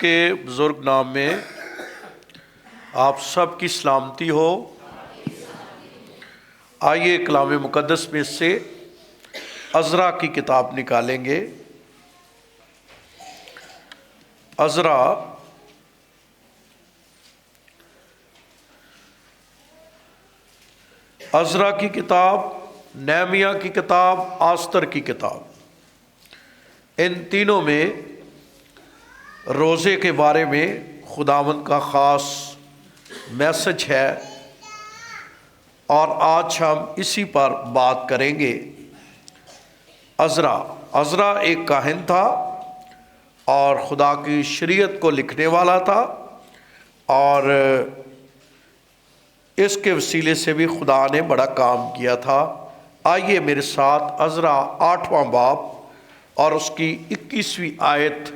کے بزرگ نام میں آپ سب کی سلامتی ہو۔ آئیے کلام مقدس میں سے عزرا کی کتاب نکالیں گے۔ عزرا کی کتاب، نہمیہ کی کتاب، آستر کی کتاب، ان تینوں میں روزے کے بارے میں خداوند کا خاص میسج ہے، اور آج ہم اسی پر بات کریں گے۔ عزرا ایک کاہن تھا اور خدا کی شریعت کو لکھنے والا تھا، اور اس کے وسیلے سے بھی خدا نے بڑا کام کیا تھا۔ آئیے میرے ساتھ عزرا 8واں باب اور اس کی 21ویں آیت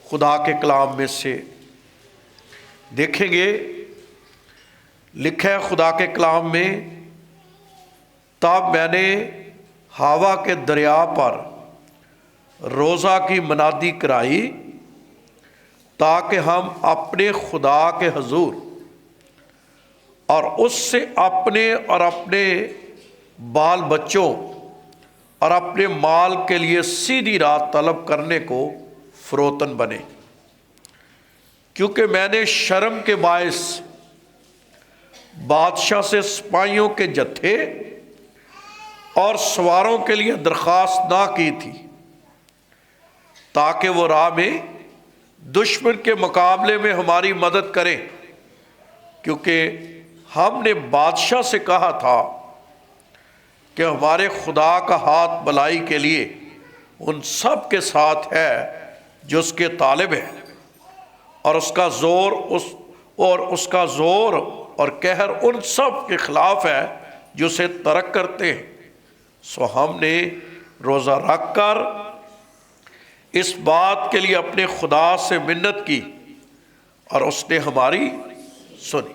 خدا کے کلام میں سے دیکھیں گے۔ لکھا ہے خدا کے کلام میں، تب میں نے ہوا کے دریا پر روزہ کی منادی کرائی تاکہ ہم اپنے خدا کے حضور اور اس سے اپنے اور اپنے بال بچوں اور اپنے مال کے لیے سیدھی راہ طلب کرنے کو فروتن بنے، کیونکہ میں نے شرم کے باعث بادشاہ سے سپاہیوں کے جتھے اور سواروں کے لیے درخواست نہ کی تھی، تاکہ وہ راہ میں دشمن کے مقابلے میں ہماری مدد کریں، کیونکہ ہم نے بادشاہ سے کہا تھا کہ ہمارے خدا کا ہاتھ بھلائی کے لیے ان سب کے ساتھ ہے جو اس کے طالب ہیں، اور اس کا زور اور قہر ان سب کے خلاف ہے جو اسے ترک کرتے ہیں۔ سو ہم نے روزہ رکھ کر اس بات کے لیے اپنے خدا سے منت کی اور اس نے ہماری سنی۔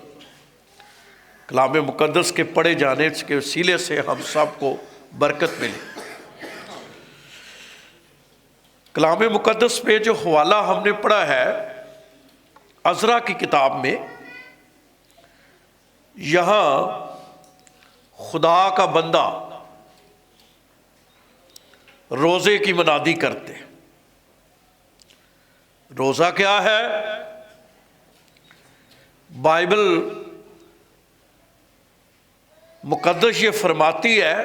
کلام مقدس کے پڑھے جانے کے وسیلے سے ہم سب کو برکت ملے۔ کلام مقدس پہ جو حوالہ ہم نے پڑھا ہے عزرا کی کتاب میں، یہاں خدا کا بندہ روزے کی منادی کرتے ہیں۔ روزہ کیا ہے؟ بائبل مقدس یہ فرماتی ہے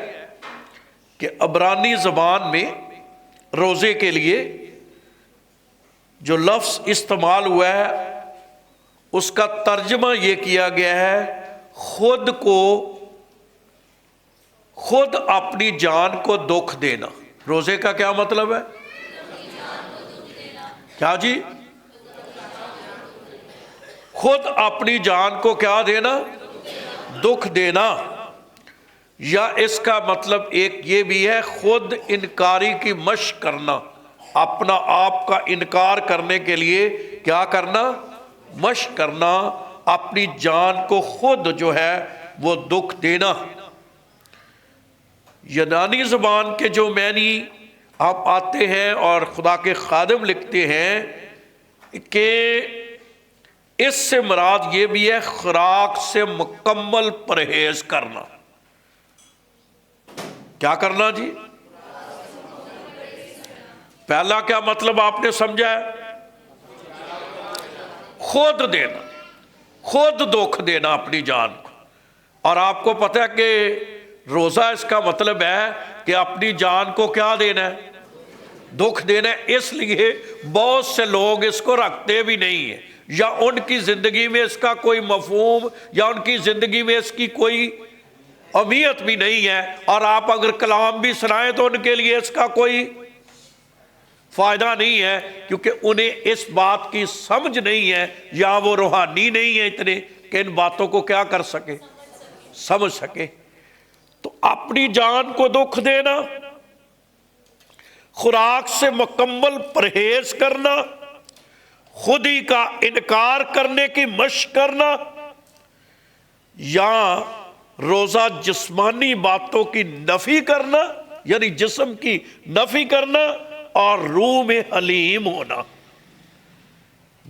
کہ عبرانی زبان میں روزے کے لیے جو لفظ استعمال ہوا ہے اس کا ترجمہ یہ کیا گیا ہے، خود اپنی جان کو دکھ دینا۔ روزے کا کیا مطلب ہے؟ کیا جی؟ خود اپنی جان کو کیا دینا؟ دکھ دینا۔ یا اس کا مطلب ایک یہ بھی ہے، خود انکاری کی مشق کرنا، اپنا آپ کا انکار کرنے کے لیے کیا کرنا؟ مشق کرنا، اپنی جان کو خود جو ہے وہ دکھ دینا۔ یونانی زبان کے جو معنی آپ آتے ہیں اور خدا کے خادم لکھتے ہیں کہ اس سے مراد یہ بھی ہے خوراک سے مکمل پرہیز کرنا۔ کیا کرنا جی؟ پہلا کیا مطلب آپ نے سمجھا ہے؟ خود دینا، خود دکھ دینا اپنی جان کو۔ اور آپ کو پتہ ہے کہ روزہ اس کا مطلب ہے کہ اپنی جان کو کیا دینا ہے؟ دکھ دینا ہے۔ اس لیے بہت سے لوگ اس کو رکھتے بھی نہیں ہیں، یا ان کی زندگی میں اس کا کوئی مفہوم یا ان کی زندگی میں اس کی کوئی اہمیت بھی نہیں ہے، اور آپ اگر کلام بھی سنائیں تو ان کے لیے اس کا کوئی فائدہ نہیں ہے، کیونکہ انہیں اس بات کی سمجھ نہیں ہے، یا وہ روحانی نہیں ہے اتنے کہ ان باتوں کو کیا کر سکے، سمجھ سکے۔ تو اپنی جان کو دکھ دینا، خوراک سے مکمل پرہیز کرنا، خود ہی کا انکار کرنے کی مشق کرنا، یا روزہ جسمانی باتوں کی نفی کرنا، یعنی جسم کی نفی کرنا، اور روح میں حلیم ہونا۔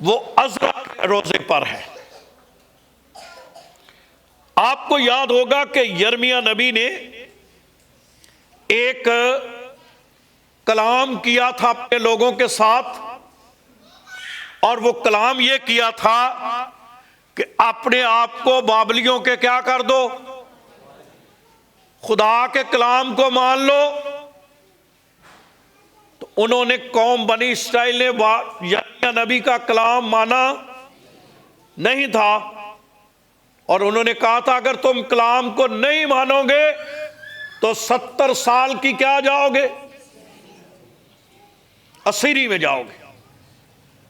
وہ عذرا کے روزے پر ہے۔ آپ کو یاد ہوگا کہ یرمیہ نبی نے ایک کلام کیا تھا اپنے لوگوں کے ساتھ، اور وہ کلام یہ کیا تھا کہ اپنے آپ کو بابلیوں کے کیا کر دو، خدا کے کلام کو مان لو۔ تو انہوں نے قوم بنی اسرائیل نے یرمیہ نبی کا کلام مانا نہیں تھا، اور انہوں نے کہا تھا اگر تم کلام کو نہیں مانو گے تو 70 سال کی کیا جاؤ گے، اسیری میں جاؤ گے۔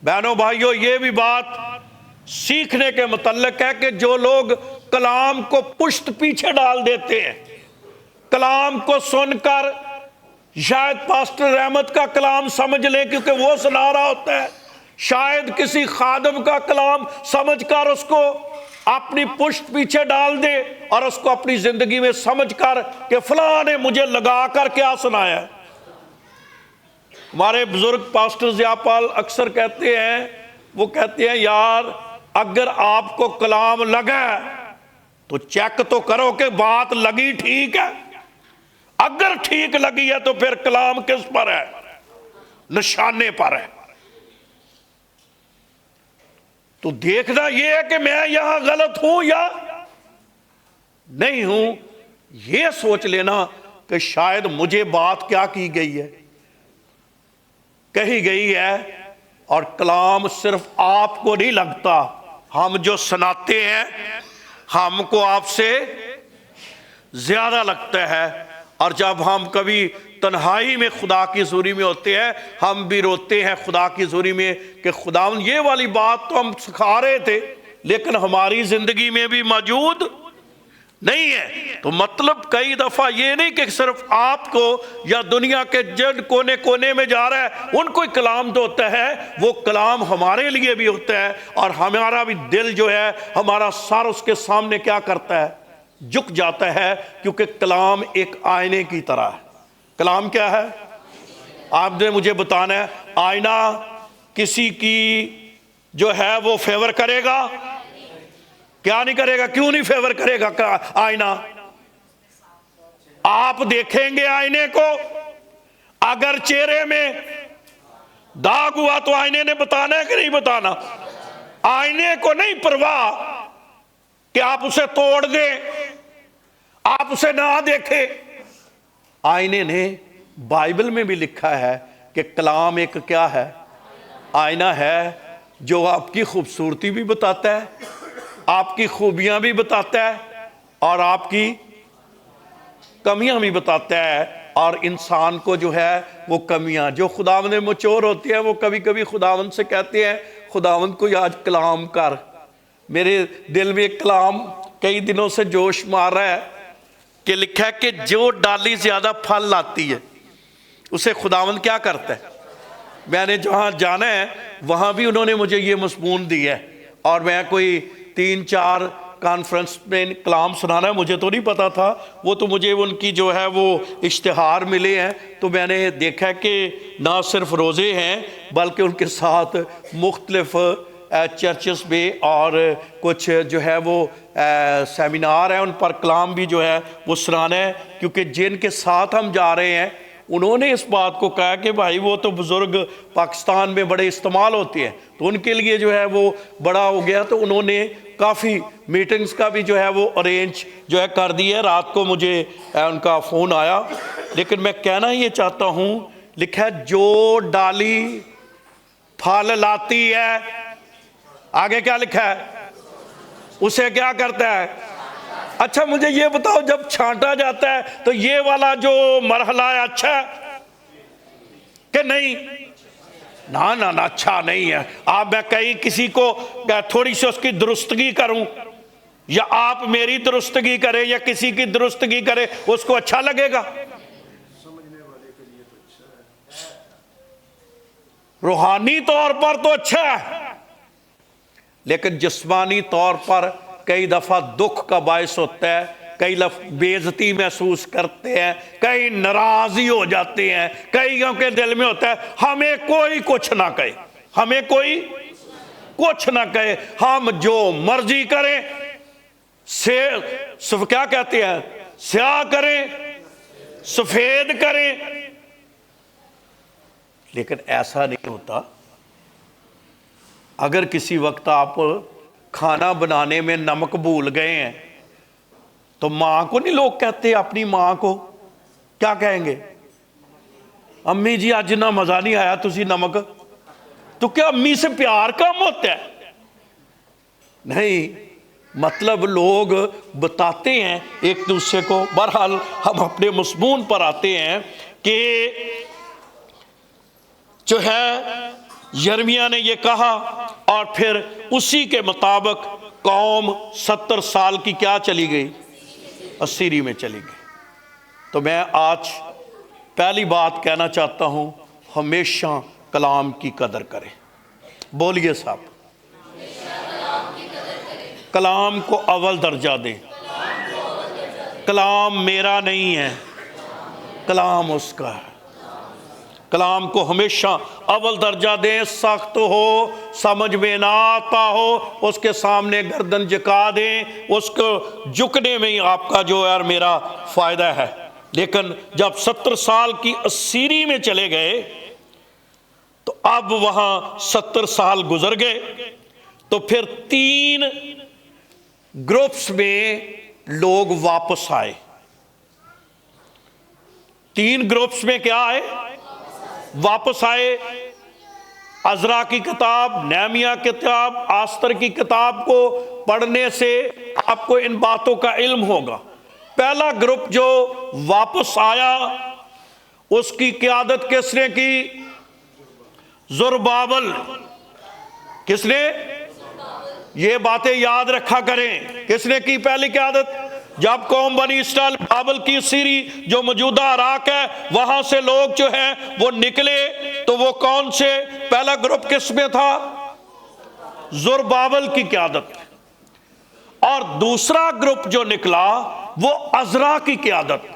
بہنوں بھائیوں، یہ بھی بات سیکھنے کے متعلق ہے کہ جو لوگ کلام کو پشت پیچھے ڈال دیتے ہیں، کلام کو سن کر شاید پاسٹر رحمت کا کلام سمجھ لیں کیونکہ وہ سنا رہا ہوتا ہے، شاید کسی خادم کا کلام سمجھ کر اس کو اپنی پشت پیچھے ڈال دے اور اس کو اپنی زندگی میں سمجھ کر کہ فلاں نے مجھے لگا کر کیا سنایا ہے۔ ہمارے بزرگ پاسٹر ضیاء پال اکثر کہتے ہیں، وہ کہتے ہیں یار اگر آپ کو کلام لگا تو چیک تو کرو کہ بات لگی ٹھیک ہے، اگر ٹھیک لگی ہے تو پھر کلام کس پر ہے، نشانے پر ہے۔ تو دیکھنا یہ ہے کہ میں یہاں غلط ہوں یا نہیں ہوں، یہ سوچ لینا کہ شاید مجھے بات کیا کی گئی ہے، کہی گئی ہے، اور کلام صرف آپ کو نہیں لگتا، ہم جو سناتے ہیں ہم کو آپ سے زیادہ لگتا ہے۔ اور جب ہم کبھی تنہائی میں خدا کی حضوری میں ہوتے ہیں ہم بھی روتے ہیں خدا کی حضوری میں کہ خداوند یہ والی بات تو ہم سکھا رہے تھے لیکن ہماری زندگی میں بھی موجود نہیں ہے۔ تو مطلب کئی دفعہ یہ نہیں کہ صرف آپ کو یا دنیا کے جن کونے کونے میں جا رہا ہے ان کو کلام تو ہوتا ہے، وہ کلام ہمارے لیے بھی ہوتا ہے، اور ہمارا بھی دل جو ہے، ہمارا سر اس کے سامنے کیا کرتا ہے، جھک جاتا ہے، کیونکہ کلام ایک آئینے کی طرح ہے۔ کلام کیا ہے؟ آپ نے مجھے بتانا ہے، آئینہ کسی کی جو ہے وہ فیور کرے گا؟ کیا نہیں کرے گا؟ کیوں نہیں فیور کرے گا آئینہ؟ آپ دیکھیں گے آئینے کو، اگر چہرے میں داغ ہوا تو آئینے نے بتانا ہے کہ نہیں بتانا؟ آئینے کو نہیں پرواہ کہ آپ اسے توڑ دیں، آپ اسے نہ دیکھیں۔ آئینے نے بائبل میں بھی لکھا ہے کہ کلام ایک کیا ہے؟ آئینہ ہے، جو آپ کی خوبصورتی بھی بتاتا ہے، آپ کی خوبیاں بھی بتاتا ہے، اور آپ کی کمیاں بھی بتاتا ہے۔ اور انسان کو جو ہے وہ کمیاں جو خداوند میں مچور ہوتی ہیں، وہ کبھی کبھی خداوند سے کہتے ہیں خداوند کو آج کلام کر۔ میرے دل میں ایک کلام کئی دنوں سے جوش مار رہا ہے کہ لکھا ہے کہ جو ڈالی زیادہ پھل لاتی ہے اسے خداوند کیا کرتا ہے۔ میں نے جہاں جانا ہے وہاں بھی انہوں نے مجھے یہ مضمون دیا ہے، اور میں کوئی 3-4 کانفرنس میں کلام سنانا ہے، مجھے تو نہیں پتا تھا، وہ تو مجھے ان کی جو ہے وہ اشتہار ملے ہیں، تو میں نے دیکھا کہ نہ صرف روزے ہیں بلکہ ان کے ساتھ مختلف چرچز میں اور کچھ جو ہے وہ سیمینار ہیں، ان پر کلام بھی جو ہے وہ سنانا ہے، کیونکہ جن کے ساتھ ہم جا رہے ہیں انہوں نے اس بات کو کہا کہ بھائی وہ تو بزرگ پاکستان میں بڑے استعمال ہوتے ہیں، تو ان کے لیے جو ہے وہ بڑا ہو گیا، تو انہوں نے کافی میٹنگز کا بھی جو ہے وہ ارینج جو ہے کر دی ہے۔ رات کو مجھے ان کا فون آیا، لیکن میں کہنا یہ چاہتا ہوں، لکھا ہے جو ڈالی پھل لاتی ہے، آگے کیا لکھا ہے، اسے کیا کرتا ہے۔ اچھا مجھے یہ بتاؤ، جب چھانٹا جاتا ہے تو یہ والا جو مرحلہ ہے اچھا ہے کہ نہیں؟ نہ اچھا نہیں ہے۔ آپ میں کہیں کسی کو تھوڑی سی اس کی درستگی کروں، یا آپ میری درستگی کریں یا کسی کی درستگی کریں، اس کو اچھا لگے گا؟ روحانی طور پر تو اچھا ہے، لیکن جسمانی طور پر کئی دفعہ دکھ کا باعث ہوتا ہے، کئی بے عزتی محسوس کرتے ہیں، کئی ناراضی ہو جاتے ہیں، کئیوں کے دل میں ہوتا ہے ہمیں کوئی کچھ نہ کہے، ہمیں کوئی کچھ نہ کہے، ہم جو مرضی کریں، کیا کہتے ہیں، سیاہ کریں سفید کریں، لیکن ایسا نہیں ہوتا۔ اگر کسی وقت آپ کھانا بنانے میں نمک بھول گئے ہیں تو ماں کو نہیں لوگ کہتے، اپنی ماں کو کیا کہیں گے، امی جی آج نہ مزہ نہیں آیا تسی نمک، تو کیا امی سے پیار کم ہوتا ہے؟ نہیں، مطلب لوگ بتاتے ہیں ایک دوسرے کو۔ بہرحال ہم اپنے مضمون پر آتے ہیں کہ جو ہے یرمیہ نے یہ کہا، اور پھر اسی کے مطابق قوم 70 سال کی کیا چلی گئی، اسیری میں چلی گئی۔ تو میں آج پہلی بات کہنا چاہتا ہوں، ہمیشہ کلام کی قدر کریں۔ بولیے صاحب، کلام کو اول درجہ دیں۔ کلام میرا نہیں ہے، کلام اس کا ہے۔ کلام کو ہمیشہ اول درجہ دیں، سخت ہو، سمجھ میں نہ آتا ہو، اس کے سامنے گردن جھکا دیں، اس کو جھکنے میں ہی آپ کا جو ہے میرا فائدہ ہے۔ لیکن جب 70 سال کی اسیری میں چلے گئے تو اب وہاں 70 سال گزر گئے، تو پھر 3 گروپس میں لوگ واپس آئے۔ 3 گروپس میں کیا آئے؟ واپس آئے۔ عزرا کی کتاب، نہمیہ کی کتاب، آستر کی کتاب کو پڑھنے سے آپ کو ان باتوں کا علم ہوگا۔ پہلا گروپ جو واپس آیا اس کی قیادت کس نے کی؟ زربابل۔ کس نے؟ یہ باتیں یاد رکھا کریں، کس نے کی پہلی قیادت؟ جب قوم بنی اسرائیل بابل کی سیری جو موجودہ عراق ہے وہاں سے لوگ جو ہیں وہ نکلے، تو وہ کون سے پہلا گروپ کس میں تھا؟ زربابل کی قیادت۔ اور دوسرا گروپ جو نکلا وہ عزرا کی قیادت۔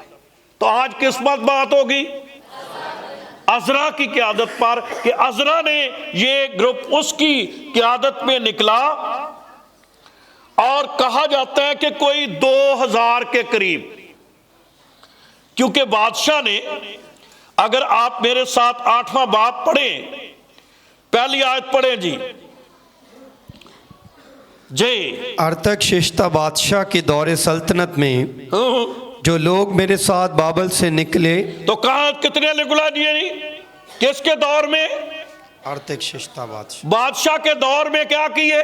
تو آج کس بات ہوگی؟ عزرا کی قیادت پر، کہ عزرا نے یہ گروپ اس کی قیادت میں نکلا، اور کہا جاتا ہے کہ کوئی 2000 کے قریب، کیونکہ بادشاہ نے، اگر آپ میرے ساتھ 8واں باب پڑھیں، پہلی آیت پڑھیں جی۔ ارتخششتہ بادشاہ کے دور سلطنت میں جو لوگ میرے ساتھ بابل سے نکلے، تو کہاں کتنے نکلا دیے نہیں؟ کس کے دور میں؟ ارتخششتہ بادشاہ کے دور میں کیا کیے؟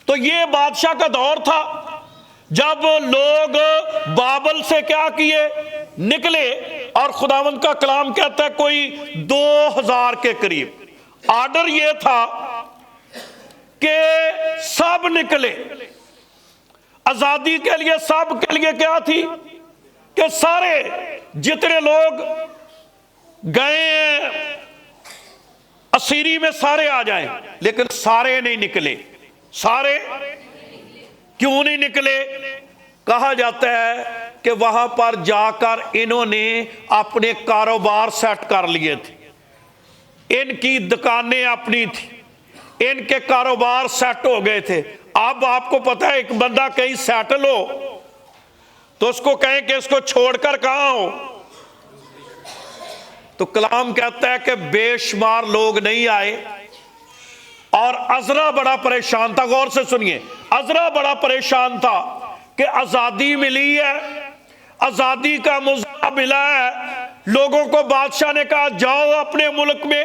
تو یہ بادشاہ کا دور تھا جب لوگ بابل سے کیا کیے؟ نکلے، اور خداوند کا کلام کہتا ہے کوئی 2000 کے قریب۔ آرڈر یہ تھا کہ سب نکلے، آزادی کے لیے سب کے لیے کیا تھی کہ سارے جتنے لوگ گئے ہیں اسیری میں سارے آ جائیں، لیکن سارے نہیں نکلے۔ سارے کیوں نہیں نکلے؟ کہا جاتا ہے کہ وہاں پر جا کر انہوں نے اپنے کاروبار سیٹ کر لیے تھے، ان کی دکانیں اپنی تھی، ان کے کاروبار سیٹ ہو گئے تھے۔ اب آپ کو پتہ ہے ایک بندہ کہیں سیٹل ہو تو اس کو کہیں کہ اس کو چھوڑ کر کہاں ہو، تو کلام کہتا ہے کہ بے شمار لوگ نہیں آئے، اور عزرا بڑا پریشان تھا۔ غور سے سنیے، عزرا بڑا پریشان تھا کہ آزادی ملی ہے، آزادی کا مزہ ملا ہے، لوگوں کو بادشاہ نے کہا جاؤ اپنے ملک میں،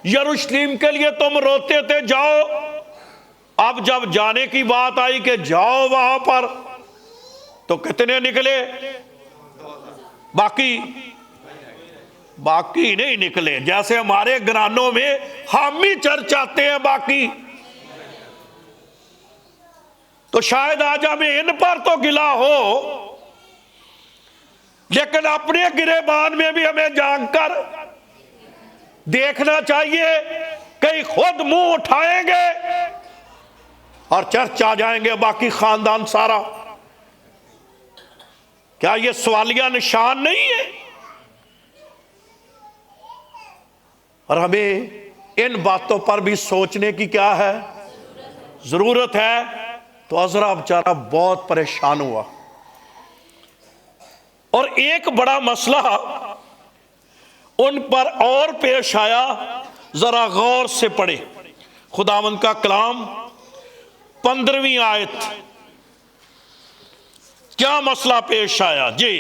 یروشلم کے لیے تم روتے تھے جاؤ، اب جب جانے کی بات آئی کہ جاؤ وہاں پر، تو کتنے نکلے؟ باقی نہیں نکلے۔ جیسے ہمارے گرانوں میں ہم ہی چرچ آتے ہیں، باقی تو شاید آج ہمیں ان پر تو گلا ہو، لیکن اپنے گریبان میں بھی ہمیں جانگ کر دیکھنا چاہیے، کہیں خود منہ اٹھائیں گے اور چرچ آ جائیں گے باقی خاندان سارا۔ کیا یہ سوالیہ نشان نہیں ہے؟ اور ہمیں ان باتوں پر بھی سوچنے کی کیا ہے؟ ضرورت ہے. تو عذرا بیچارہ بہت پریشان ہوا. اور ایک بڑا مسئلہ ان پر اور پیش آیا. ذرا غور سے پڑھے خداوند کا کلام 15ویں آیت. کیا مسئلہ پیش آیا جی؟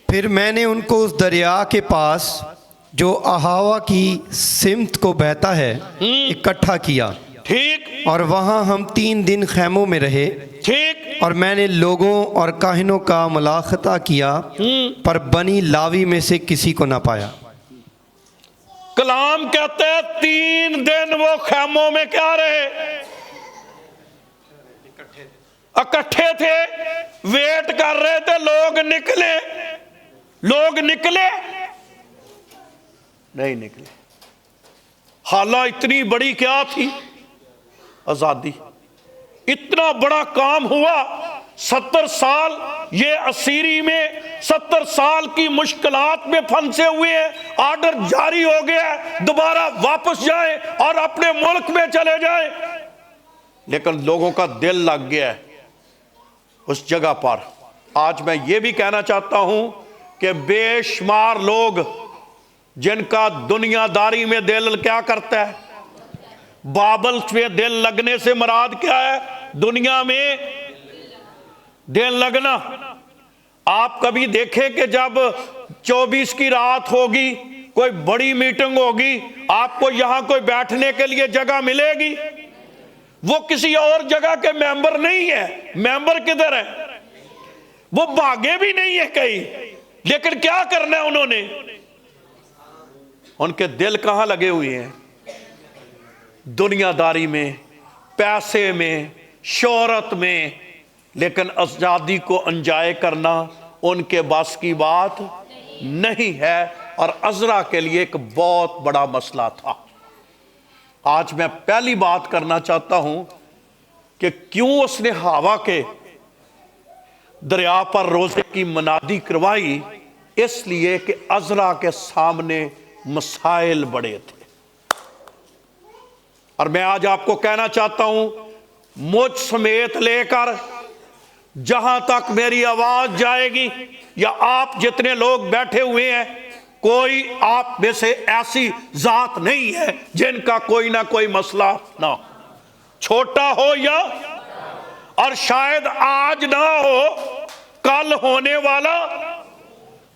پھر میں نے ان کو اس دریا کے پاس جو اہاوا کی سمت کو بہتا ہے اکٹھا کیا. ٹھیک. اور وہاں ہم 3 دن خیموں میں رہے. ٹھیک. اور میں نے لوگوں اور کاہنوں کا ملاقطہ کیا پر بنی لاوی میں سے کسی کو نہ پایا. کلام کہتے ہیں 3 دن وہ خیموں میں کیا رہے؟ اکٹھے تھے، ویٹ کر رہے تھے لوگ نکلے. لوگ نکلے نہیں نکلے. حالانکہ اتنی بڑی کیا تھی؟ آزادی. اتنا بڑا کام ہوا. 70 سال یہ اسیری میں 70 سال کی مشکلات میں پھنسے ہوئے ہیں. آرڈر جاری ہو گیا ہے دوبارہ واپس جائیں اور اپنے ملک میں چلے جائیں. لیکن لوگوں کا دل لگ گیا ہے اس جگہ پر. آج میں یہ بھی کہنا چاہتا ہوں کہ بے شمار لوگ جن کا دنیا داری میں دل کیا کرتا ہے؟ بابل میں دل لگنے سے مراد کیا ہے؟ دنیا میں دل لگنا. آپ کبھی دیکھیں کہ جب 24 کی رات ہوگی، کوئی بڑی میٹنگ ہوگی، آپ کو یہاں کوئی بیٹھنے کے لیے جگہ ملے گی؟ وہ کسی اور جگہ کے ممبر نہیں ہے. ممبر کدھر ہے؟ وہ بھاگے بھی نہیں ہے کہیں. لیکن کیا کرنا ہے انہوں نے؟ ان کے دل کہاں لگے ہوئے ہیں؟ دنیا داری میں، پیسے میں، شہرت میں. لیکن آزادی کو انجوائے کرنا ان کے بس کی بات نہیں ہے. اور عذرا کے لیے ایک بہت بڑا مسئلہ تھا. آج میں پہلی بات کرنا چاہتا ہوں کہ کیوں اس نے ہوا کے دریا پر روزے کی منادی کروائی. اس لیے کہ عذرا کے سامنے مسائل بڑے تھے. اور میں آج آپ کو کہنا چاہتا ہوں، مجھ سمیت لے کر جہاں تک میری آواز جائے گی یا آپ جتنے لوگ بیٹھے ہوئے ہیں، کوئی آپ میں سے ایسی ذات نہیں ہے جن کا کوئی نہ کوئی مسئلہ نہ ہو، چھوٹا ہو یا، اور شاید آج نہ ہو کل ہونے والا،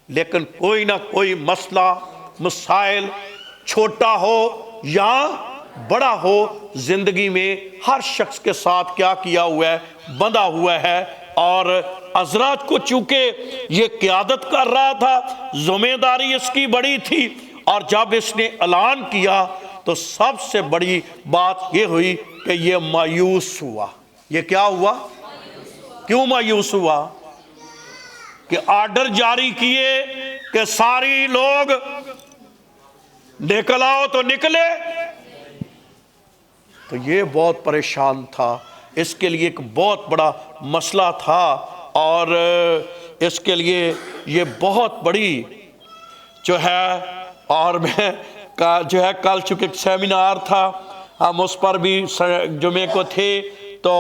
لیکن کوئی نہ کوئی مسئلہ، مسائل، چھوٹا ہو یا بڑا ہو، زندگی میں ہر شخص کے ساتھ کیا کیا ہوا ہے؟ بندھا ہوا ہے. اور عذرا کو چونکہ یہ قیادت کر رہا تھا، ذمہ داری اس کی بڑی تھی. اور جب اس نے اعلان کیا تو سب سے بڑی بات یہ ہوئی کہ یہ مایوس ہوا. یہ کیا ہوا؟ کیوں مایوس ہوا؟ کہ آرڈر جاری کیے کہ ساری لوگ نکل آؤ تو نکلے. تو یہ بہت پریشان تھا. اس کے لیے ایک بہت بڑا مسئلہ تھا. اور اس کے لیے یہ بہت بڑی جو ہے، اور میں جو ہے کل چونکہ ایک سیمینار تھا، ہم اس پر بھی جمعے کو تھے، تو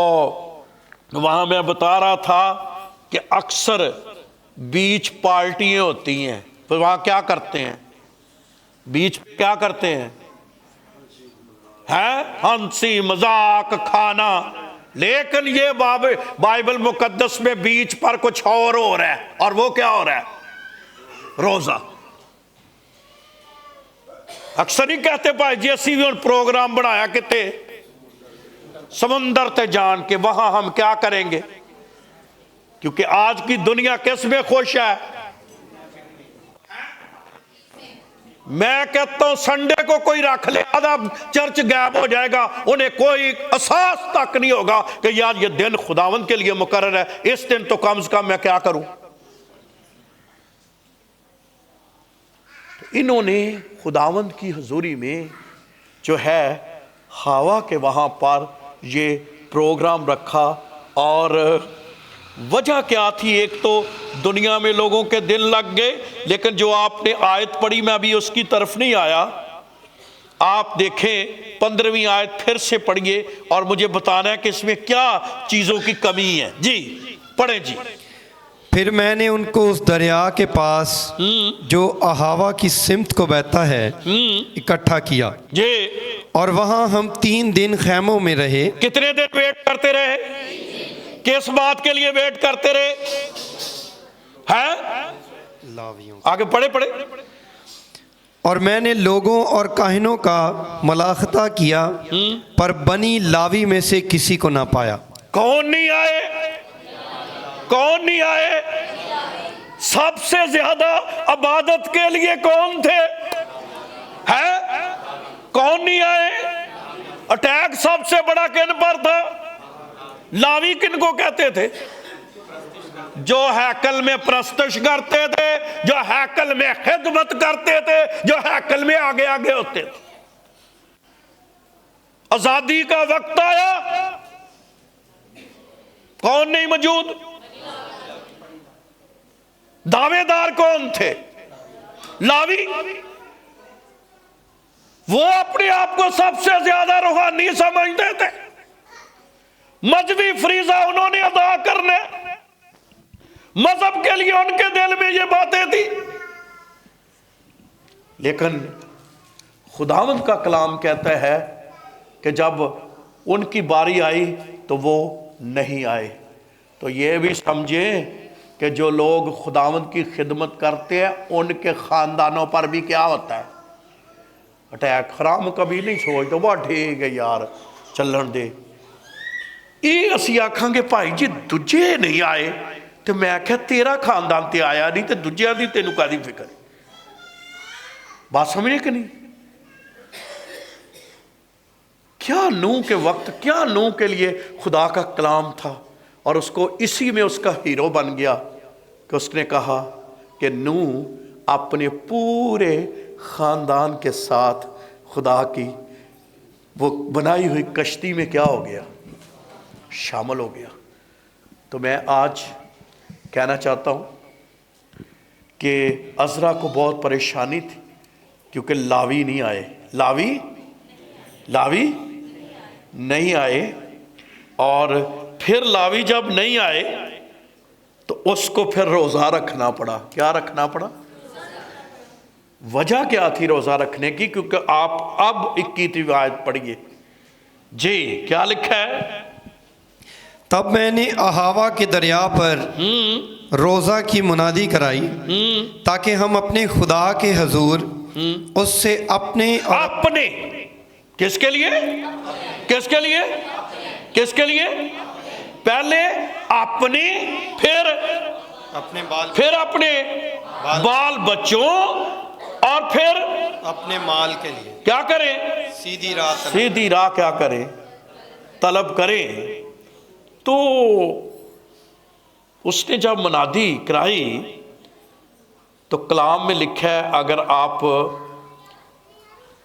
وہاں میں بتا رہا تھا کہ اکثر بیچ پارٹیاں ہوتی ہیں. تو وہاں کیا کرتے ہیں؟ بیچ کیا کرتے ہیں؟ ہنسی مذاق کھانا. لیکن یہ بائبل مقدس میں بیچ پر کچھ اور ہو رہا ہے. اور وہ کیا ہو رہا ہے؟ روزہ. اکثر ہی کہتے پائے جی اسی بھی پروگرام بنایا کتے سمندر تے جان کے وہاں ہم کیا کریں گے؟ کیونکہ آج کی دنیا کس میں خوش ہے؟ میں کہتا ہوں سنڈے کو کوئی رکھ لے، آدھا چرچ غائب ہو جائے گا، انہیں کوئی احساس تک نہیں ہوگا کہ یار یہ دن خداوند کے لیے مقرر ہے، اس دن تو کم سے کم میں کیا کروں. انہوں نے خداوند کی حضوری میں جو ہے ہوا کے وہاں پر یہ پروگرام رکھا. اور وجہ کیا تھی؟ ایک تو دنیا میں لوگوں کے دل لگ گئے. لیکن جو آپ نے آیت پڑھی، میں ابھی اس کی طرف نہیں آیا. آپ دیکھیں 15ویں آیت پھر سے پڑھیے اور مجھے بتانا ہے کہ اس میں کیا چیزوں کی کمی ہے. جی پڑھیں جی. پھر میں نے ان کو اس دریا کے پاس جو احاوا کی سمت کو بہتا ہے اکٹھا کیا جی. اور وہاں ہم 3 دن خیموں میں رہے. کتنے دن ویٹ کرتے رہے؟ کس بات کے لیے ویٹ کرتے رہے ہیں؟ آگے پڑھے. اور میں نے لوگوں اور کاہنوں کا ملاحظہ کیا پر بنی لاوی میں سے کسی کو نہ پایا. کون نہیں آئے؟ کون نہیں آئے؟ سب سے زیادہ عبادت کے لیے کون تھے؟ ہیں؟ کون نہیں آئے؟ اٹیک سب سے بڑا کن پر تھا؟ لاوی کن کو کہتے تھے؟ جو ہیکل میں پرستش کرتے تھے، جو ہیکل میں خدمت کرتے تھے، جو ہیکل میں آگے آگے ہوتے تھے. آزادی کا وقت آیا، کون نہیں موجود؟ دعوے دار کون تھے؟ لاوی. وہ اپنے آپ کو سب سے زیادہ روحانی سمجھتے تھے. مذہبی فریضہ انہوں نے ادا کرنے، مذہب کے لیے ان کے دل میں یہ باتیں تھی. لیکن خداوند کا کلام کہتا ہے کہ جب ان کی باری آئی تو وہ نہیں آئے. تو یہ بھی سمجھیں کہ جو لوگ خداوند کی خدمت کرتے ہیں ان کے خاندانوں پر بھی کیا ہوتا ہے؟ اٹیک. خرام کبھی نہیں سوچتا وہ ٹھیک ہے یار چلن دے. یہ اسی آکھاں گے بھائی جی دجے نہیں آئے تو میں کہا تیرا خاندان تے آیا نہیں تو دجیاں دی تینوں کا دی فکر. بات سمجھے کہ نہیں؟ کیا نوح کے وقت، کیا نوح کے لیے خدا کا کلام تھا، اور اس کو اسی میں اس کا ہیرو بن گیا کہ اس نے کہا کہ نوح اپنے پورے خاندان کے ساتھ خدا کی وہ بنائی ہوئی کشتی میں کیا ہو گیا؟ شامل ہو گیا. تو میں آج کہنا چاہتا ہوں کہ عزرا کو بہت پریشانی تھی کیونکہ لاوی نہیں آئے. لاوی نہیں آئے. اور پھر لاوی جب نہیں آئے تو اس کو پھر روزہ رکھنا پڑا. کیا رکھنا پڑا؟ وجہ کیا تھی روزہ رکھنے کی؟ کیونکہ آپ اب 21ویں آیت پڑھیے جی. کیا لکھا ہے؟ تب میں نے احاوا کے دریا پر روزہ کی منادی کرائی تاکہ ہم اپنے خدا کے حضور اس سے اپنے کس کے لیے؟ کس کے لیے؟ کس کے لیے؟ پہلے اپنے، پھر اپنے بال بچوں، اور پھر اپنے مال کے لیے کیا کریں؟ سیدھی راہ کیا کریں؟ طلب کریں. تو اس نے جب منادی کرائی تو کلام میں لکھا ہے، اگر آپ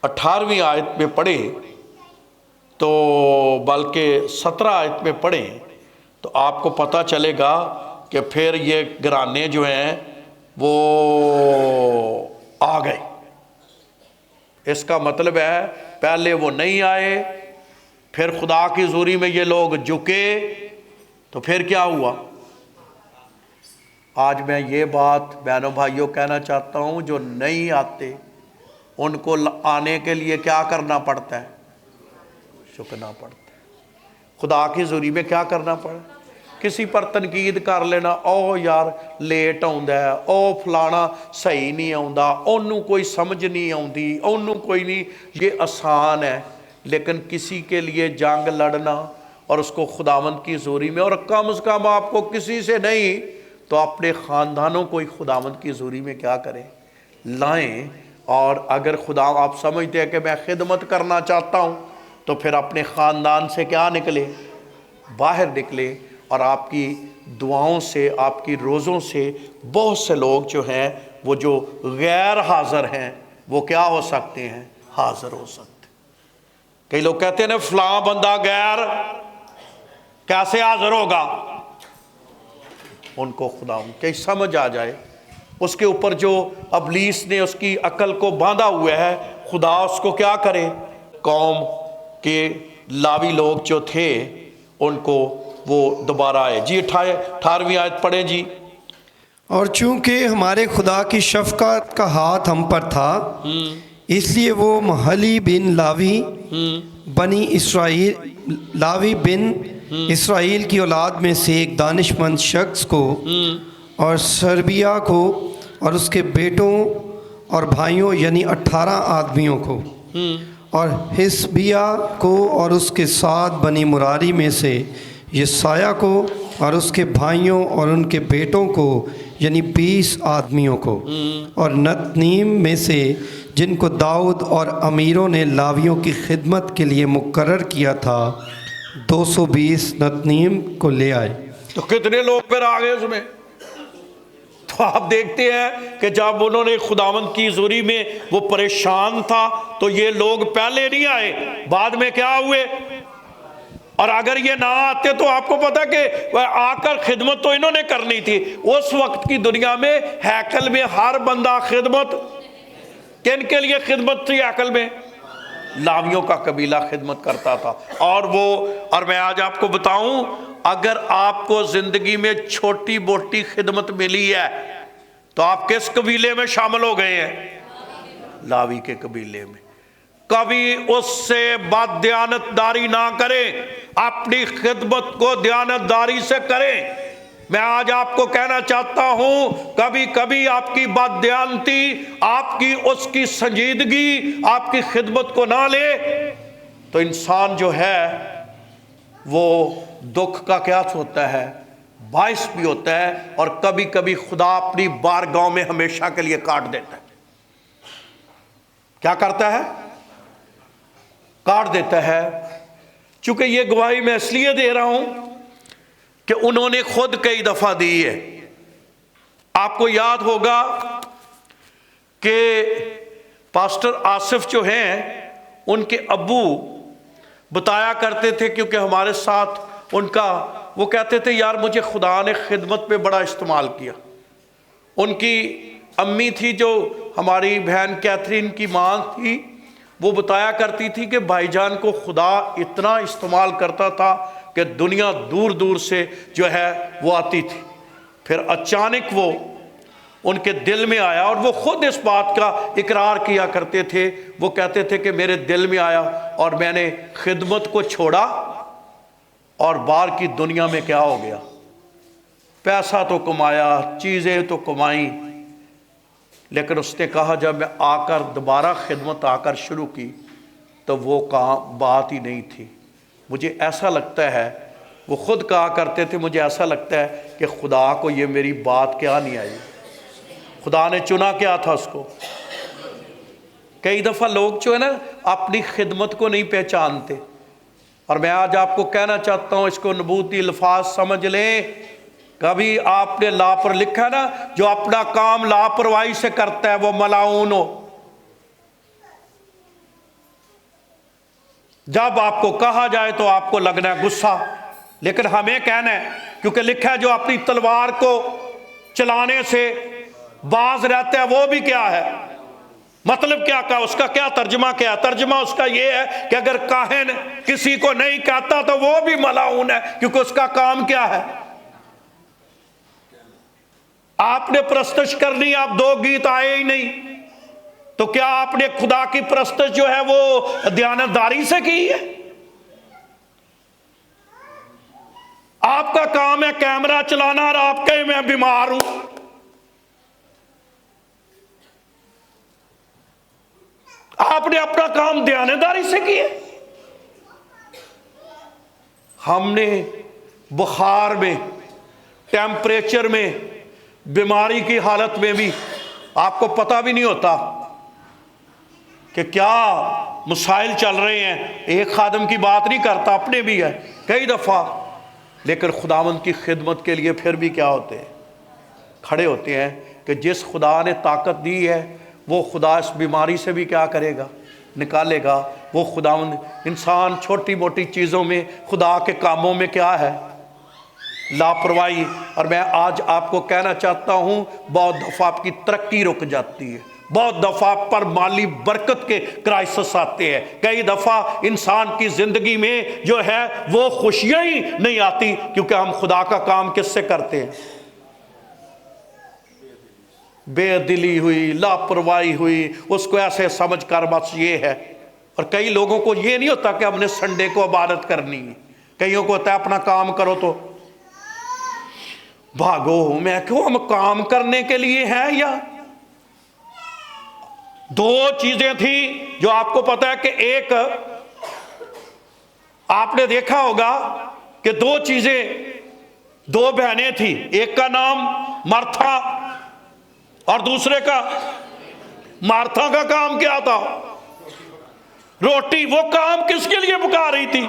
18ویں آیت میں پڑھیں تو بلکہ 17 آیت میں پڑھیں تو آپ کو پتہ چلے گا کہ پھر یہ گھرانے جو ہیں وہ آ گئے. اس کا مطلب ہے پہلے وہ نہیں آئے، پھر خدا کی حضوری میں یہ لوگ جھکے تو پھر کیا ہوا؟ آج میں یہ بات بہنوں بھائیوں کہنا چاہتا ہوں، جو نہیں آتے ان کو آنے کے لیے کیا کرنا پڑتا ہے؟ جھکنا پڑتا ہے. خدا کی حضوری میں کیا کرنا پڑا؟ کسی پر تنقید کر لینا، او یار لیٹ آوندا ہے، او فلانا صحیح نہیں آوندا، اونوں کوئی سمجھ نہیں آوندی، اونوں کوئی نہیں. یہ آسان ہے، لیکن کسی کے لیے جنگ لڑنا اور اس کو خداوند کی حضوری میں، اور کم از کم آپ کو کسی سے نہیں تو اپنے خاندانوں کو ہی خداوند کی حضوری میں کیا کریں؟ لائیں. اور اگر خدا آپ سمجھتے ہیں کہ میں خدمت کرنا چاہتا ہوں تو پھر اپنے خاندان سے کیا نکلے؟ باہر نکلے. اور آپ کی دعاؤں سے، آپ کی روزوں سے بہت سے لوگ جو ہیں وہ جو غیر حاضر ہیں وہ کیا ہو سکتے ہیں؟ حاضر ہو سکتے. کئی لوگ کہتے ہیں نا فلاں بندہ غیر کیسے حاضر ہوگا؟ ان کو خدا کہ سمجھ آ جائے، اس کے اوپر جو ابلیس نے اس کی عقل کو باندھا ہوا ہے خدا اس کو کیا کرے؟ قوم کے لاوی لوگ جو تھے ان کو وہ دوبارہ آئے۔ جی 18ویں آیت پڑھیں جی۔ اور چونکہ ہمارے خدا کی شفقت کا ہاتھ ہم پر تھا، اس لیے وہ محلی بن لاوی بن اسرائیل کی اولاد میں سے ایک دانش مند شخص کو اور سربیا کو اور اس کے بیٹوں اور بھائیوں یعنی 18 آدمیوں کو، اور حسبیہ کو اور اس کے ساتھ بنی مراری میں سے یسایہ کو اور اس کے بھائیوں اور ان کے بیٹوں کو یعنی 20 آدمیوں کو، اور نتنیم میں سے جن کو داؤد اور امیروں نے لاویوں کی خدمت کے لیے مقرر کیا تھا 220 نتنیم کو لے آئے۔ تو کتنے لوگ پھر آگئے اس میں؟ تو آپ دیکھتے ہیں کہ جب انہوں نے خداوند کی حضوری میں وہ پریشان تھا تو یہ لوگ پہلے نہیں آئے، بعد میں کیا ہوئے؟ اور اگر یہ نہ آتے تو آپ کو پتا کہ آ کر خدمت تو انہوں نے کرنی تھی۔ اس وقت کی دنیا میں ہیکل میں ہر بندہ خدمت، کن کے لیے خدمت تھی ہیکل میں؟ لاویوں کا قبیلہ خدمت کرتا تھا۔ اور میں آج آپ کو بتاؤں، اگر آپ کو زندگی میں چھوٹی موٹی خدمت ملی ہے تو آپ کس قبیلے میں شامل ہو گئے ہیں؟ لاوی کے قبیلے میں۔ کبھی اس سے بد دیانتداری نہ کریں، اپنی خدمت کو دیانتداری سے کریں۔ میں آج آپ کو کہنا چاہتا ہوں، کبھی کبھی آپ کی بد دیانتی، آپ کی اس کی سنجیدگی آپ کی خدمت کو نہ لے تو انسان جو ہے وہ دکھ کا کیا ہوتا ہے؟ باعث بھی ہوتا ہے، اور کبھی کبھی خدا اپنی بارگاہ میں ہمیشہ کے لیے کاٹ دیتا ہے۔ کیا کرتا ہے؟ کاٹ دیتا ہے۔ چونکہ یہ گواہی میں اس لیے دے رہا ہوں کہ انہوں نے خود کئی دفعہ دی ہے۔ آپ کو یاد ہوگا کہ پاسٹر آصف جو ہیں ان کے ابو بتایا کرتے تھے، کیونکہ ہمارے ساتھ ان کا وہ کہتے تھے یار مجھے خدا نے خدمت پہ بڑا استعمال کیا۔ ان کی امی تھی جو ہماری بہن کیتھرین کی ماں تھی، وہ بتایا کرتی تھی کہ بھائی جان کو خدا اتنا استعمال کرتا تھا کہ دنیا دور دور سے جو ہے وہ آتی تھی۔ پھر اچانک وہ ان کے دل میں آیا، اور وہ خود اس بات کا اقرار کیا کرتے تھے۔ وہ کہتے تھے کہ میرے دل میں آیا اور میں نے خدمت کو چھوڑا اور باہر کی دنیا میں کیا ہو گیا؟ پیسہ تو کمایا، چیزیں تو کمائیں، لیکن اس نے کہا جب میں آ کر دوبارہ خدمت آ کر شروع کی تو وہ بات ہی نہیں تھی۔ مجھے ایسا لگتا ہے، وہ خود کہا کرتے تھے مجھے ایسا لگتا ہے کہ خدا کو یہ میری بات کیا نہیں آئی، خدا نے چنا کیا تھا اس کو۔ کئی دفعہ لوگ جو ہے نا اپنی خدمت کو نہیں پہچانتے، اور میں آج آپ کو کہنا چاہتا ہوں، اس کو نبوتی الفاظ سمجھ لیں۔ کبھی آپ نے لا پر لکھا ہے نا، جو اپنا کام لاپرواہی سے کرتا ہے وہ ملعون ہو۔ جب آپ کو کہا جائے تو آپ کو لگنا ہے غصہ، لیکن ہمیں کہنا ہے، کیونکہ لکھا ہے جو اپنی تلوار کو چلانے سے باز رہتا ہے وہ بھی کیا ہے؟ مطلب کیا کہا؟ اس کا کیا ترجمہ کیا؟ ترجمہ اس کا یہ ہے کہ اگر کاہن کسی کو نہیں کہتا تو وہ بھی ملعون ہے، کیونکہ اس کا کام کیا ہے؟ آپ نے پرستش کرنی، آپ 2 گیت آئے ہی نہیں تو کیا آپ نے خدا کی پرستش جو ہے وہ دیانتداری سے کی ہے؟ آپ کا کام ہے کیمرہ چلانا اور آپ کہیں میں بیمار ہوں۔ آپ نے اپنا کام دیانتداری سے کیا۔ ہم نے بخار میں، ٹیمپریچر میں، بیماری کی حالت میں بھی آپ کو پتہ بھی نہیں ہوتا کہ کیا مسائل چل رہے ہیں۔ ایک خادم کی بات نہیں کرتا، اپنے بھی ہے کئی دفعہ، لیکن خداوند کی خدمت کے لیے پھر بھی کیا ہوتے ہیں؟ کھڑے ہوتے ہیں کہ جس خدا نے طاقت دی ہے وہ خدا اس بیماری سے بھی کیا کرے گا؟ نکالے گا۔ وہ خداوند انسان چھوٹی موٹی چیزوں میں، خدا کے کاموں میں کیا ہے؟ لاپرواہی۔ اور میں آج آپ کو کہنا چاہتا ہوں، بہت دفعہ آپ کی ترقی رک جاتی ہے، بہت دفعہ پر مالی برکت کے کرائسس آتے ہیں، کئی دفعہ انسان کی زندگی میں جو ہے وہ خوشیاں ہی نہیں آتی، کیونکہ ہم خدا کا کام کس سے کرتے ہیں؟ بے دلی ہوئی، لاپرواہی ہوئی، اس کو ایسے سمجھ کر بس یہ ہے۔ اور کئی لوگوں کو یہ نہیں ہوتا کہ ہم نے سنڈے کو عبادت کرنی ہے، کئیوں کو ہوتا ہے اپنا کام کرو تو بھاگو۔ میں کہوں ہم کام کرنے کے لیے ہیں؟ یا دو چیزیں تھیں جو آپ کو پتا ہے کہ ایک آپ نے دیکھا ہوگا کہ دو چیزیں، دو بہنیں تھیں، ایک کا نام مرتھا اور دوسرے کا، مارتھا کا کام کیا تھا؟ روٹی۔ وہ کام کس کے لیے پکا رہی تھی؟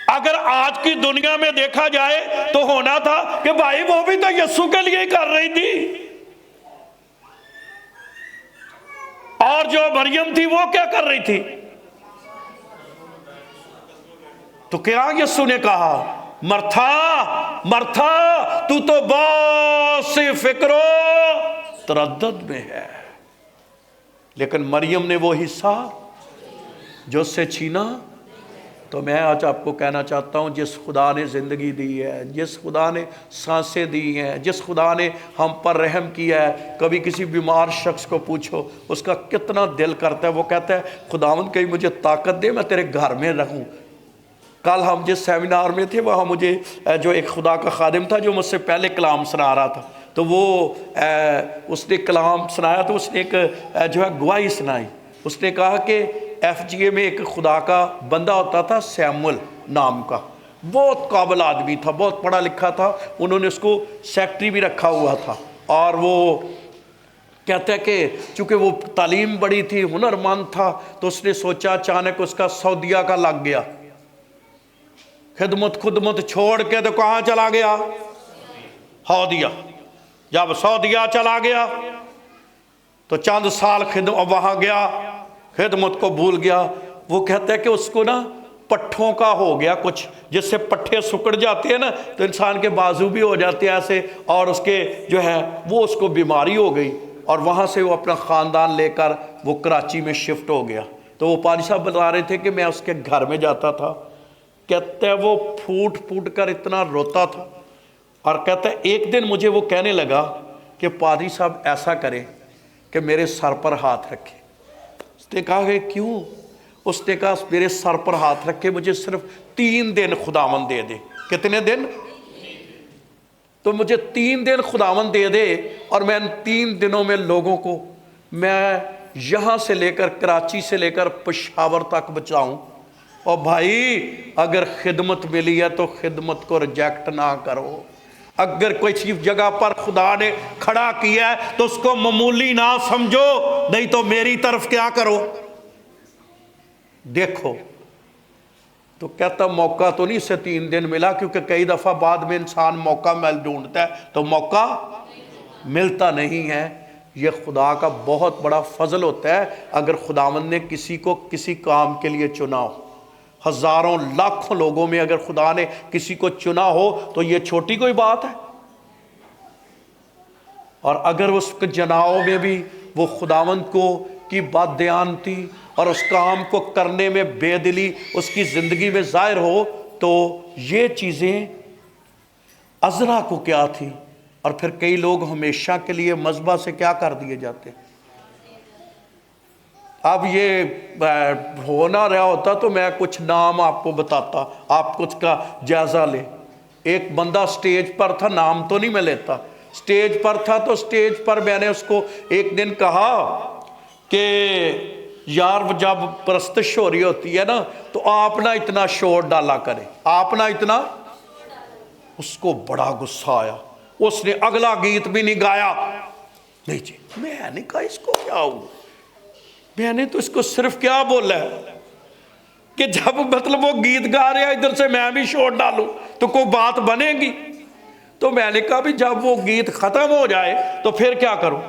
اگر آج کی دنیا میں دیکھا جائے تو ہونا تھا کہ بھائی وہ بھی تو یسوع کے لیے ہی کر رہی تھی، اور جو مریم تھی وہ کیا کر رہی تھی؟ تو کیا یسوع نے کہا مرتھا مرتھا تو بہت سی فکر و تردد میں ہے، لیکن مریم نے وہ حصہ جو اس سے چھینا۔ تو میں آج آپ کو کہنا چاہتا ہوں، جس خدا نے زندگی دی ہے، جس خدا نے سانسیں دی ہیں، جس خدا نے ہم پر رحم کیا ہے، کبھی کسی بیمار شخص کو پوچھو اس کا کتنا دل کرتا ہے، وہ کہتا ہے خداوند کہیں مجھے طاقت دے میں تیرے گھر میں رہوں۔ کل ہم جس سیمینار میں تھے وہاں مجھے جو ایک خدا کا خادم تھا جو مجھ سے پہلے کلام سنا رہا تھا، تو وہ اس نے کلام سنایا تو اس نے ایک جو ہے گواہی سنائی۔ اس نے کہا کہ ایف جی اے میں ایک خدا کا بندہ ہوتا تھا سیمول نام کا، بہت قابل آدمی تھا، بہت پڑھا لکھا تھا، انہوں نے اس کو سیکٹری بھی رکھا ہوا تھا، اور وہ کہتے ہیں کہ چونکہ وہ تعلیم بڑی تھی، ہنرمند تھا، تو اس نے سوچا، اچانک اس کا سعودیہ کا لگ گیا، خدمت چھوڑ کے تو کہاں چلا گیا؟ سعودیہ۔ جب سعودیہ چلا گیا تو چند سال وہاں گیا، خدمت کو بھول گیا۔ وہ کہتا ہے کہ اس کو نا پٹھوں کا ہو گیا کچھ، جس سے پٹھے سکڑ جاتے ہیں نا تو انسان کے بازو بھی ہو جاتے ہیں ایسے، اور اس کے جو ہے وہ اس کو بیماری ہو گئی، اور وہاں سے وہ اپنا خاندان لے کر وہ کراچی میں شفٹ ہو گیا۔ تو وہ پادری صاحب بتا رہے تھے کہ میں اس کے گھر میں جاتا تھا، کہتا ہے وہ پھوٹ پھوٹ کر اتنا روتا تھا، اور کہتا ہے ایک دن مجھے وہ کہنے لگا کہ پادری صاحب ایسا کرے کہ میرے سر پر ہاتھ رکھے۔ اس نے کہا کہ کیوں؟ اس نے کہا میرے سر پر ہاتھ رکھے، مجھے صرف 3 دن خداوند دے دے۔ کتنے دن؟ تو مجھے 3 دن خداوند دے دے، اور میں ان 3 دنوں میں لوگوں کو میں یہاں سے لے کر کراچی سے لے کر پشاور تک بچاؤں۔ اور بھائی اگر خدمت ملی ہے تو خدمت کو ریجیکٹ نہ کرو، اگر کوئی چیز جگہ پر خدا نے کھڑا کیا ہے تو اس کو معمولی نہ سمجھو، نہیں تو میری طرف کیا کرو، دیکھو۔ تو کہتا موقع تو نہیں، اسے 3 دن ملا، کیونکہ کئی دفعہ بعد میں انسان موقع ڈھونڈتا ہے تو موقع ملتا نہیں ہے۔ یہ خدا کا بہت بڑا فضل ہوتا ہے اگر خداوند نے کسی کو کسی کام کے لیے چنا ہو۔ ہزاروں لاکھوں لوگوں میں اگر خدا نے کسی کو چنا ہو تو یہ چھوٹی کوئی بات ہے، اور اگر اس کے جناؤ میں بھی وہ خداوند کو کی بددیانتی اور اس کام کو کرنے میں بے دلی اس کی زندگی میں ظاہر ہو، تو یہ چیزیں عذرا کو کیا تھی، اور پھر کئی لوگ ہمیشہ کے لیے مذبح سے کیا کر دیے جاتے۔ اب یہ ہو نہ رہا ہوتا تو میں کچھ نام آپ کو بتاتا، آپ کچھ کا جائزہ لیں۔ ایک بندہ سٹیج پر تھا، نام تو نہیں میں لیتا، سٹیج پر تھا، تو سٹیج پر میں نے اس کو ایک دن کہا کہ یار جب پرستش ہو رہی ہوتی ہے نا تو آپ نہ اتنا شور ڈالا کریں، آپ نہ اتنا۔ اس کو بڑا غصہ آیا، اس نے اگلا گیت بھی نہیں گایا۔ نہیں جی، میں نے کہا اس کو کیا ہوا، میں نے تو اس کو صرف کیا بولا ہے کہ جب مطلب وہ گیت گا رہے ہیں ادھر سے میں بھی شور ڈالوں تو کوئی بات بنے گی۔ تو میں نے کہا بھی جب وہ گیت ختم ہو جائے تو پھر کیا کروں۔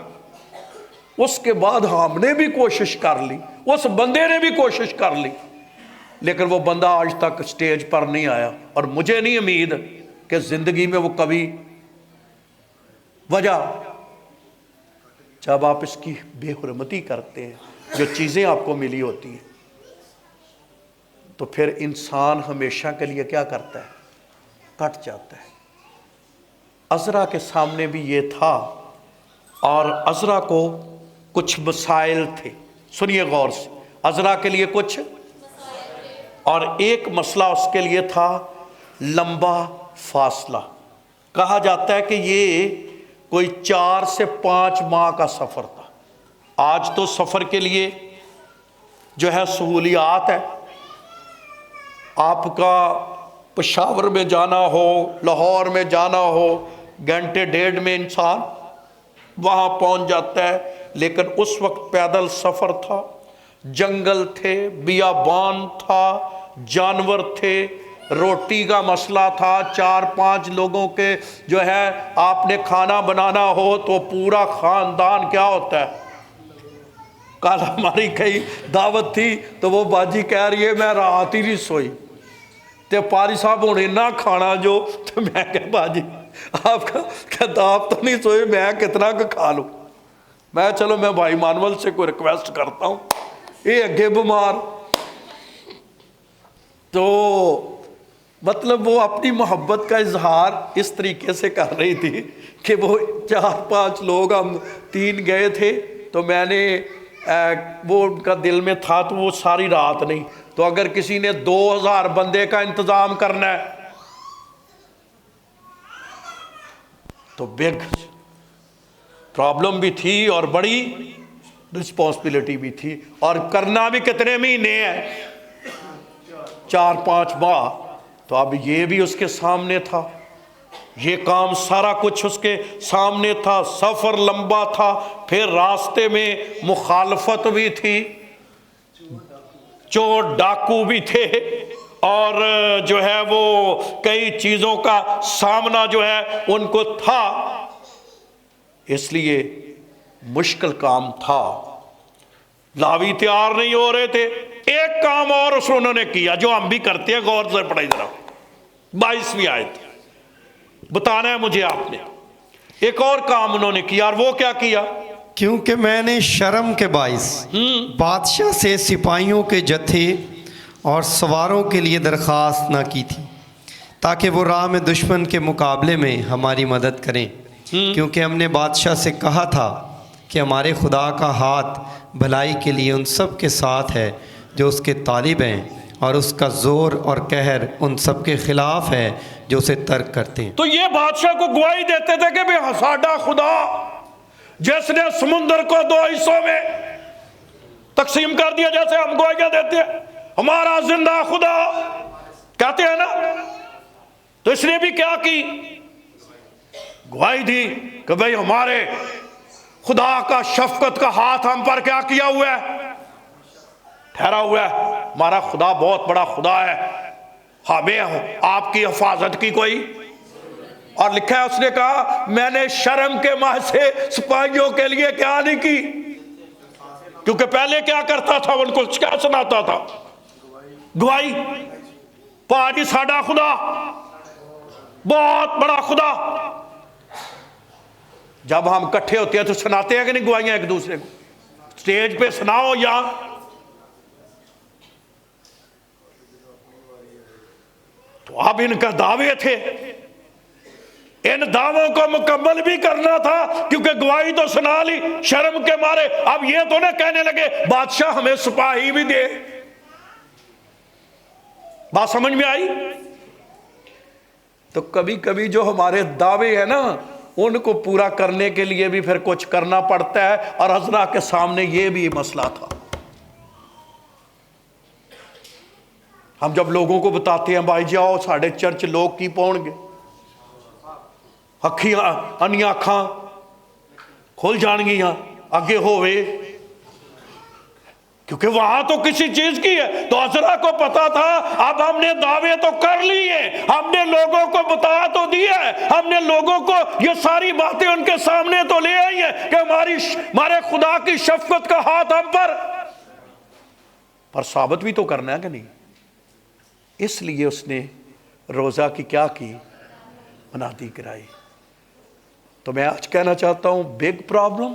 اس کے بعد ہم نے بھی کوشش کر لی، اس بندے نے بھی کوشش کر لی، لیکن وہ بندہ آج تک سٹیج پر نہیں آیا، اور مجھے نہیں امید کہ زندگی میں وہ کبھی وجہ جب آپ اس کی بے حرمتی کرتے ہیں، جو چیزیں آپ کو ملی ہوتی ہیں، تو پھر انسان ہمیشہ کے لیے کیا کرتا ہے؟ کٹ جاتا ہے۔ عذرا کے سامنے بھی یہ تھا، اور عذرا کو کچھ مسائل تھے۔ سنیے غور سے، عذرا کے لیے کچھ، اور ایک مسئلہ اس کے لیے تھا لمبا فاصلہ۔ کہا جاتا ہے کہ یہ کوئی 4 سے 5 ماہ کا سفر تھا۔ آج تو سفر کے لیے جو ہے سہولیات ہے، آپ کا پشاور میں جانا ہو، لاہور میں جانا ہو، گھنٹے ڈیڑھ میں انسان وہاں پہنچ جاتا ہے، لیکن اس وقت پیدل سفر تھا، جنگل تھے، بیابان تھا، جانور تھے، روٹی کا مسئلہ تھا، 4-5 لوگوں کے جو ہے آپ نے کھانا بنانا ہو تو پورا خاندان کیا ہوتا ہے۔ کل ہماری کئی دعوت تھی تو وہ باجی کہہ رہی ہے میں رات ہی نہیں سوئی، تے پاری صاحب ہونے نہ کھانا جو، تو میں کہا باجی آپ کا آپ تو نہیں سوئے، میں کتنا کا کھا لوں۔ میں چلو میں بھائی مانول سے کوئی ریکویسٹ کرتا ہوں، یہ اگے بیمار، تو مطلب وہ اپنی محبت کا اظہار اس طریقے سے کر رہی تھی کہ وہ 4-5 لوگ، ہم 3 گئے تھے، تو میں نے وہ ان کا دل میں تھا، تو وہ ساری رات نہیں، تو اگر کسی نے 2000 بندے کا انتظام کرنا ہے تو بگ پرابلم بھی تھی اور بڑی رسپانسبلٹی بھی تھی، اور کرنا بھی کتنے مہینے ہیں، 4-5 ماہ۔ تو اب یہ بھی اس کے سامنے تھا، یہ کام سارا کچھ اس کے سامنے تھا، سفر لمبا تھا، پھر راستے میں مخالفت بھی تھی، چور ڈاکو بھی تھے، اور جو ہے وہ کئی چیزوں کا سامنا جو ہے ان کو تھا، اس لیے مشکل کام تھا۔ لاوی تیار نہیں ہو رہے تھے۔ ایک کام اور انہوں نے کیا جو ہم بھی کرتے ہیں، غور سے پڑھائی ذرا 22ویں آیت بتانا ہے مجھے آپ نے۔ ایک اور کام انہوں نے کیا، اور وہ کیا کیا؟ کیونکہ میں نے شرم کے باعث بادشاہ سے سپاہیوں کے جتھے اور سواروں کے لیے درخواست نہ کی تھی، تاکہ وہ راہ میں دشمن کے مقابلے میں ہماری مدد کریں، کیونکہ ہم نے بادشاہ سے کہا تھا کہ ہمارے خدا کا ہاتھ بھلائی کے لیے ان سب کے ساتھ ہے جو اس کے طالب ہیں، اور اس کا زور اور قہر ان سب کے خلاف ہے جو اسے ترک کرتے ہیں۔ تو یہ بادشاہ کو گواہی دیتے تھے کہ بھئی ساڈا خدا جس نے سمندر کو 2 حصوں میں تقسیم کر دیا، جیسے ہم گواہیاں دیتے ہیں ہمارا زندہ خدا کہتے ہیں نا، تو اس نے بھی کیا کی؟ گواہی دی کہ بھئی ہمارے خدا کا شفقت کا ہاتھ ہم پر کیا کیا ہوا ہے؟ ٹھہرا ہوا ہے۔ ہمارا خدا بہت بڑا خدا ہے، ہمیں آپ کی حفاظت کی کوئی، اور لکھا ہے اس نے کہا میں نے شرم کے ماہ سے سپاہیوں کے لیے کیا نہیں کی، کیونکہ پہلے کیا کرتا تھا، ان کو کیا سناتا تھا؟ گواہی۔ پاجی ساڈا خدا بہت بڑا خدا۔ جب ہم کٹھے ہوتے ہیں تو سناتے ہیں کہ نہیں گواہیاں ایک دوسرے کو؟ سٹیج پہ سناؤ یا تو اب ان کا دعوے تھے، ان دعووں کو مکمل بھی کرنا تھا، کیونکہ گواہی تو سنا لی شرم کے مارے۔ اب یہ تو نہ کہنے لگے بادشاہ ہمیں سپاہی بھی دے۔ بات سمجھ میں آئی؟ تو کبھی کبھی جو ہمارے دعوے ہیں نا، ان کو پورا کرنے کے لیے بھی پھر کچھ کرنا پڑتا ہے، اور عذرا کے سامنے یہ بھی مسئلہ تھا۔ ہم جب لوگوں کو بتاتے ہیں بھائی جاؤ ساڑھے چرچ لوگ کی پہنچ گئے، اکھیاں انیاں اکھاں کھل جان گیاں اگے ہوئے، کیونکہ وہاں تو کسی چیز کی ہے۔ تو عذرا کو پتا تھا اب ہم نے دعوے تو کر لیے، ہم نے لوگوں کو بتا تو دیا ہے، ہم نے لوگوں کو یہ ساری باتیں ان کے سامنے تو لے آئی ہیں کہ ہمارے خدا کی شفقت کا ہاتھ ہم پر ثابت بھی تو کرنا ہے کہ نہیں؟ اس لیے اس نے روزہ کی کیا کی؟ منادی کرائی۔ تو میں آج کہنا چاہتا ہوں بگ پرابلم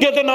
ਕਿਤੇ ਨਾ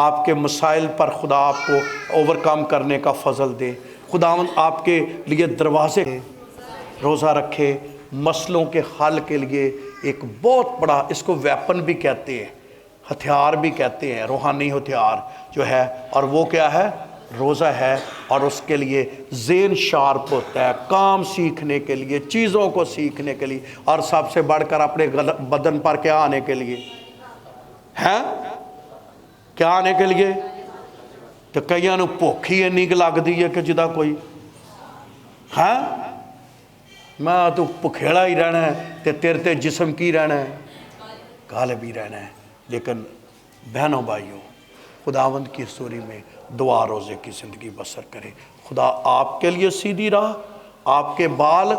آپ کے مسائل پر خدا آپ کو اوورکم کرنے کا فضل دے، خداوند آپ کے لیے دروازے روزہ رکھے، مسئلوں کے حل کے لیے ایک بہت بڑا، اس کو ویپن بھی کہتے ہیں، ہتھیار بھی کہتے ہیں، روحانی ہتھیار جو ہے، اور وہ کیا ہے؟ روزہ ہے۔ اور اس کے لیے ذہن شارپ ہوتا ہے، کام سیکھنے کے لیے، چیزوں کو سیکھنے کے لیے، اور سب سے بڑھ کر اپنے بدن پر کیا آنے کے لیے ہے؟ کیا آنے کے لیے؟ تو کئیاں نو بھوک ہی اینی لگ دی ہے کہ جدا کوئی ہے میں تو بھکھیڑا ہی رہنا ہے، تے تیرے تے جسم کی رہنا ہے؟ غالب ہی رہنا ہے۔ لیکن بہنوں بھائیوں، خداوند کی حضوری میں دعا روزے کی زندگی بسر کرے۔ خدا آپ کے لیے سیدھی راہ، آپ کے بال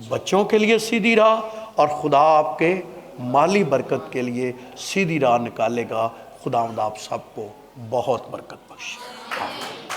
بچوں کے لیے سیدھی راہ، اور خدا آپ کے مالی برکت کے لیے سیدھی راہ نکالے گا۔ خداوند آپ سب کو بہت برکت بخشے۔